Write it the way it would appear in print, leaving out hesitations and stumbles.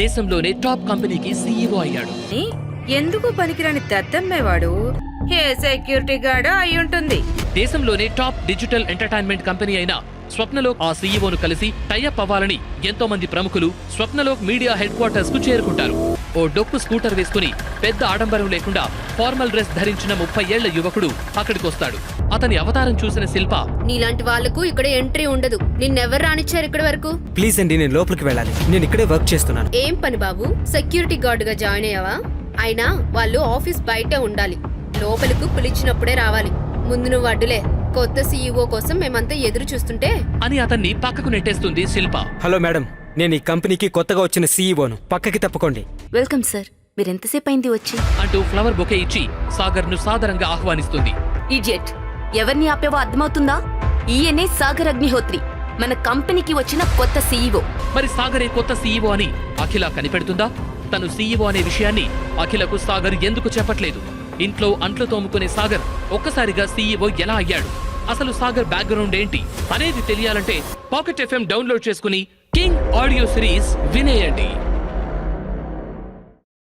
దేశంలోనే టాప్ కంపెనీకి సీఈఓ అయ్యాడు. ఎందుకు పనికిరాని దద్దమ్మేవాడు ఏ సెక్యూరిటీ గార్డ్ అయి ఉంటుంది. దేశంలోనే టాప్ డిజిటల్ ఎంటర్టైన్మెంట్ కంపెనీ అయిన స్వప్నలోక్ ఆ సీఈఓను కలిసి టైఅప్ అవ్వాలని ఎంతో మంది ప్రముఖులు స్వప్నలోక్ మీడియా హెడ్ క్వార్టర్స్ కు చేరుకుంటారు. ఓ డొక్కు స్కూటర్ వేసుకుని పెద్ద ఆడంబరం లేకుండా ఫార్మల్ డ్రెస్ ధరించిన 30 ఏళ్ల యువకుడు అక్కడికొస్తాడు. అతని అవతారం చూసిన శిల్ప, నీలాంటి వాళ్లకు ఇక్కడ ఎంట్రీ ఉండదు. నిన్నెవరు రానిచ్చారు ఇక్కడి వరకు? ప్లీజ్ అండి, నేను లోపలికి వెళ్ళాలి. నేను ఇక్కడే వర్క్ చేస్తున్నాను. ఏం పని బాబు? సెక్యూరిటీ గార్డ్ గా జాయిన్ అయ్యావా? అయినా వాళ్ళు ఆఫీస్ బయటే ఉండాలి, లోపలికి పిలిచినప్పుడే రావాలి. ముందు నువ్వు అడ్డులే. కొత్త సీఈఓ కోసం మేమంతా ఎదురు చూస్తుంటే అని అతన్ని పక్కకు నెట్టేస్తుంది శిల్ప. హలో మేడం, నేను ఈ కంపెనీకి కొత్తగా వచ్చిన సీఈఓను. పక్కకి తప్పుకోండి. వెల్కమ్ సార్, మీరెంతసేపు అయింది వచ్చి? అంటూ ఫ్లవర్ బొకే ఇచ్చి సాగర్ ను సాదరంగా ఆహ్వానిస్తుంది. ఇడియట్, ఎవరిని ఆపేవో అర్థమవుతుందా? ఈయనే సాగర్ అగ్నిహోత్రి, మన కంపెనీకి వచ్చిన కొత్త సీఈఓ. మరి సాగరే కొత్త సీఈఓ అని అఖిల కనిపెడుతుందా? తను సీఈఓ అనే విషయాన్ని అఖిలకు సాగర్ ఎందుకు చెప్పట్లేదు? ఇంట్లో అంట్లు తోముకునే సాగర్ ఒక్కసారిగా సీఈఓ ఎలా అయ్యాడు? అసలు సాగర్ బ్యాక్గ్రౌండ్ ఏంటి అనేది తెలియాలంటే పాకెట్ FM డౌన్లోడ్ చేసుకుని కింగ్ ఆడియో సిరీస్ వినేయండి.